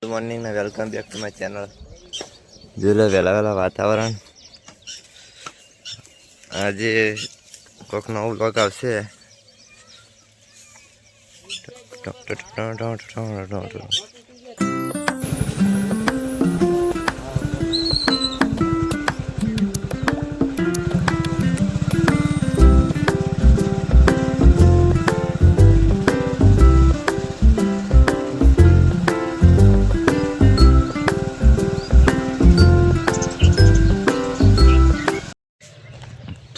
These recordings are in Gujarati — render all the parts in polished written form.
ગુડ મોર્નિંગ ને welcome back to my channel. જોઈ લો વહેલા વહેલા વાતાવરણ. આજે કોઈક નવો બ્લોગ આવશે.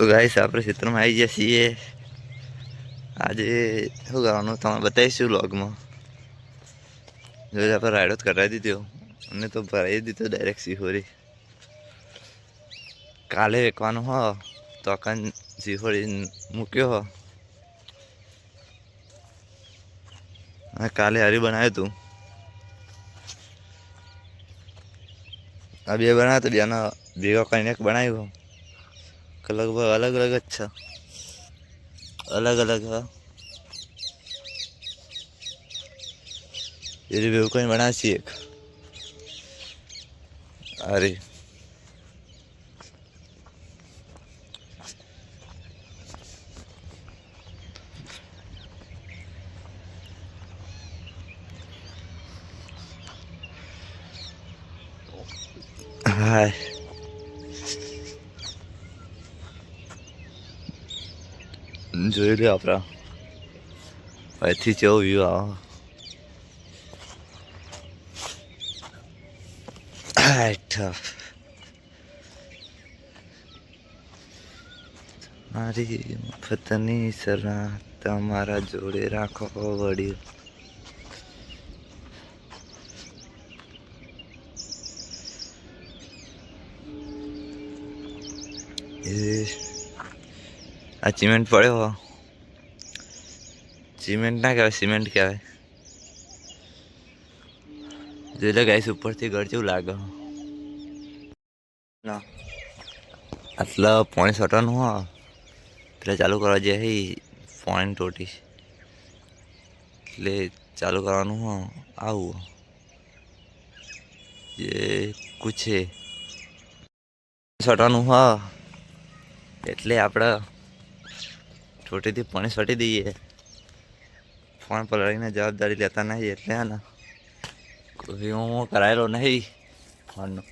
તો ગાઈસ આપણે ક્ષેત્રમાં આવી ગયા છીએ. આજે શું કરવાનું તમે બતાવીશું વ્લોગમાં. જો આપણે રાઈડો જ કરાવી દીધો અને તો ભરાઈ દીધો ડાયરેક્ટ સિહોરી. કાલે વેકવાનું હો તો અકાન સિહોરી મૂક્યો હો. કાલે હારી બનાવ્યું હતું. આ બે બનાવ્યા તો બેનો ભેગો કરીને એક બનાવ્યું. લગભગ અલગ અલગ જ છે. અલગ અલગ હા એ રીતે એવું કંઈ બનાવશે એક. અરે હાય જોઈ લો આપણા અહીંથી કેવો વ્યૂ આવે. મારી મફતની સલાહ તમારા જોડે રાખો વળી. આ સિમેન્ટ પડ્યો. સિમેન્ટ ના કહેવાય, સિમેન્ટ કહેવાય. જોઈ લે ગાઈસ ઉપરથી ઘર જેવું લાગે. ના આટલા પોણી સટવાનું હો એટલે ચાલુ કરવા જાય પોણી ટોટી એટલે ચાલુ કરવાનું હો. આવું જે કુછે સટવાનું હો એટલે આપણે ટોટીથી પાણી સટી દઈએ. ફોન પલાળીને જવાબદારી લેતા નહીં એટલે હે ને કોઈ હું કરાયેલો નહીં ફોનનો.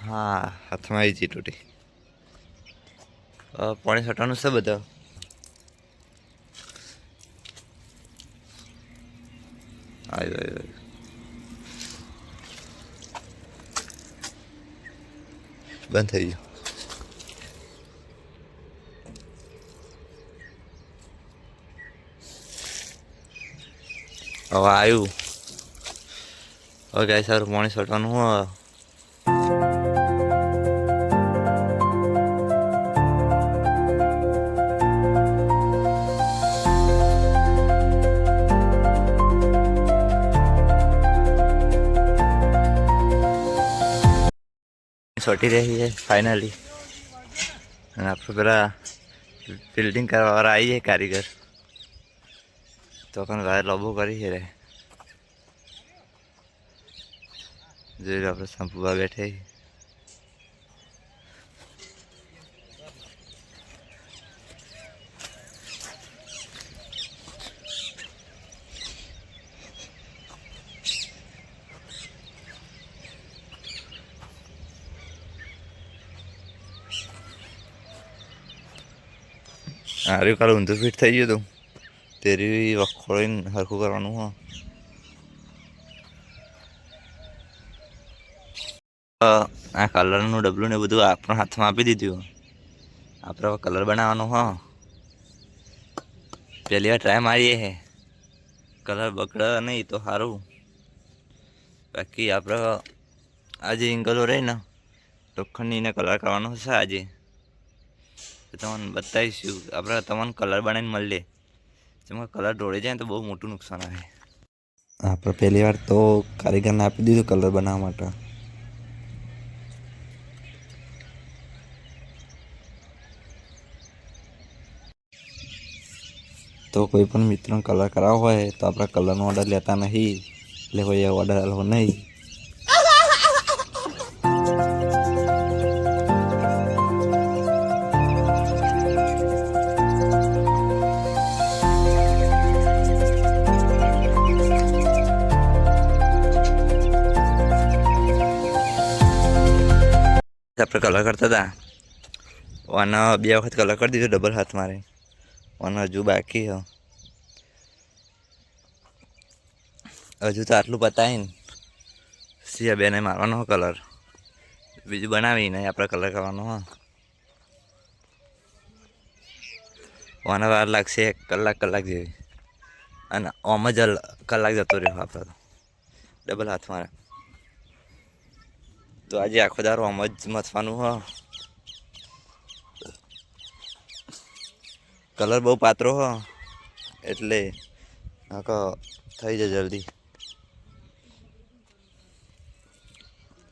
હા હાથમાં આવી જઈ ટોટી. પાણી છટાનું છે બધા. આવ્યો બંધ થઈ ગયું. હવે આવ્યું. હવે ગાય સારું પાણી છટવાનું હોય. છટી રહી છે ફાઇનલી. અને આપણે પેલા બિલ્ડિંગ કરવાવાળા આવી જાય કારીગર તો પણ વાયર લોબો કરી છે રે. જોઈ આપણે સંપુવા બેઠે. આર્યું કાલે ઊંધું ફીટ થઈ ગયું હતું. તેરી વખોળીને હરખું કરવાનું હો. આ કલરનું ડબલું ને બધું આપણને હાથમાં આપી દીધું. આપણે કલર બનાવવાનો હો. પહેલી વાર ટ્રાય મારીએ હે. કલર બગડે નહીં તો સારું. બાકી આપણે આ જે એંગલો રહી ને લોખંડની એને કલર કરવાનો છે આજે. તમને બતાવીશું. આપણે તમને કલર બનાવીને મળીએ. જેમાં કલર ઢોળી જાય તો બહુ મોટું નુકસાન આવે. આપણે પહેલી વાર તો કારીગરને આપી દીધું કલર બનાવવા માટે. તો કોઈ પણ મિત્રોને કલર કરાવવો હોય તો આપણે કલરનો ઓર્ડર લેતા નહીં. એટલે કોઈ ઓર્ડર આલવો નહીં. આપણે કલર કરતા હતા અને 2 વખત કલર કરી દીધો ડબલ હાથ મારે અને હજુ બાકી હજુ તો આટલું પતાવીને સિયા બેને મારવાનો કલર બીજું બનાવીને આપણે કલર કરવાનો વાર લાગશે 1 કલાક જેવી અને આમ જ કલાક જતો રહ્યો આપણે તો ડબલ હાથ મારે તો આજે આખો દારો આમ જ મથવાનું કલર બહુ પાતળો એટલે થઈ જાય જલ્દી.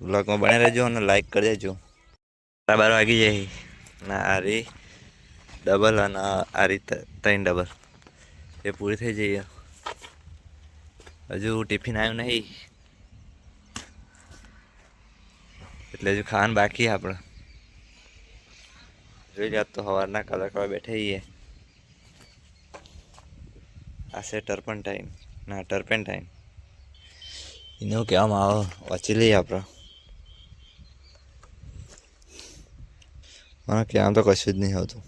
બ્લોગમાં બને રહેજો અને લાઈક કરી દેજો. 12 વાગી જાય ના આરી ડબલ અને આરી 3 ડબલ એ પૂરી થઈ જઈએ. હજુ ટિફિન આવ્યું નહીં એટલે હજુ ખાવાનું બાકી આપણે. જોઈ જાત તો સવારના કલર કરવા બેઠા છીએ. આ છે ટર્પન્ટાઇન ના ટર્પેન્ટાઇન એનું કહેવામાં આવે વાંચી લઈએ આપણે. મને કહેવામાં તો કશું જ નહીં આવતું.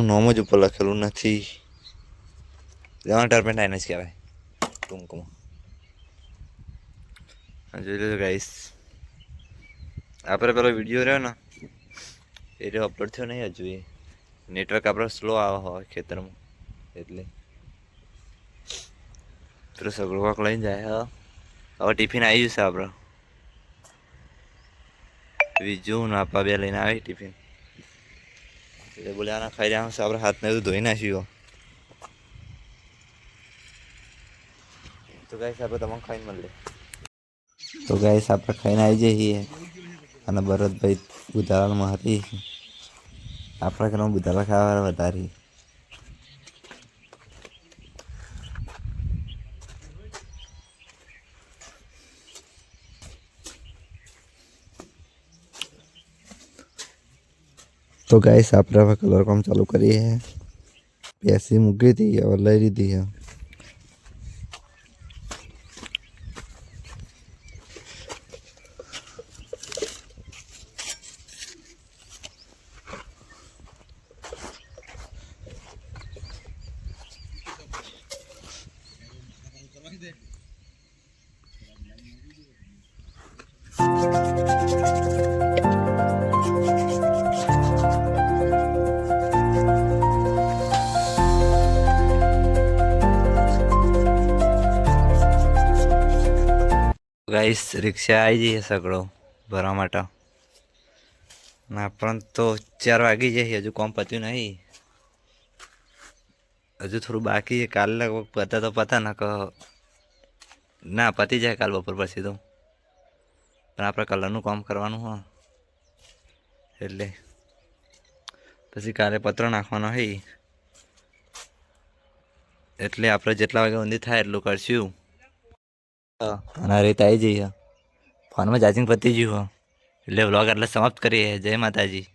નામ જ ઉપર લખેલું નથી. ટર્પેન્ટાઇન જ કહેવાય ટૂંકમાં. જોઈ લેજો ગાઈસ. આપણે પેલો વિડીયો રહ્યો ને એ અપલોડ થયો નહીં હજુ. એ નેટવર્ક આપણે સ્લો આવે હોય ખેતરમાં એટલે પેલો સગડો કોક લઈને જાય. હવે ટિફિન આવી જશે આપણે. બીજું ને આપા બે લઈને આવી ટિફિન એટલે બોલે આના ખાઈ રહ્યા છે. આપણે હાથને બધું ધોઈ નાખ્યું. તો ગાઈસ આપણે તમને ખાઈને મળીએ. તો ગાઈસ આપણે ખાઈને આવી જઈએ અને ભરતભાઈ બુધારામાં હતી. આપણા ઘરમાં બુધારા ખાવા વધારી. તો ગાઈસ આપણે હવે કલર કામ ચાલુ કરીએ. પેસી મૂકી હતી હવે લઈ લીધી. ગાઈસ રિક્ષા આવી જઈએ સગડો ભરવા માટે. ના પણ તો 4 વાગી જાય. હજુ કોમ પત્યું નહીં. હજુ થોડું બાકી છે. કાલે પતા તો પતા ના પતી જાય કાલ બપોર પછી તો. પણ આપણે કલરનું કામ કરવાનું એટલે પછી કાલે પત્ર નાખવાનો હોય એટલે આપણે જેટલા વાગે ઊંધી થાય એટલું કરશું. અને રીત આવી જઈએ. ફોનમાં ચાર્જિંગ પતી ગયું એટલે વ્લોગ એટલે સમાપ્ત કરીએ. જય માતાજી.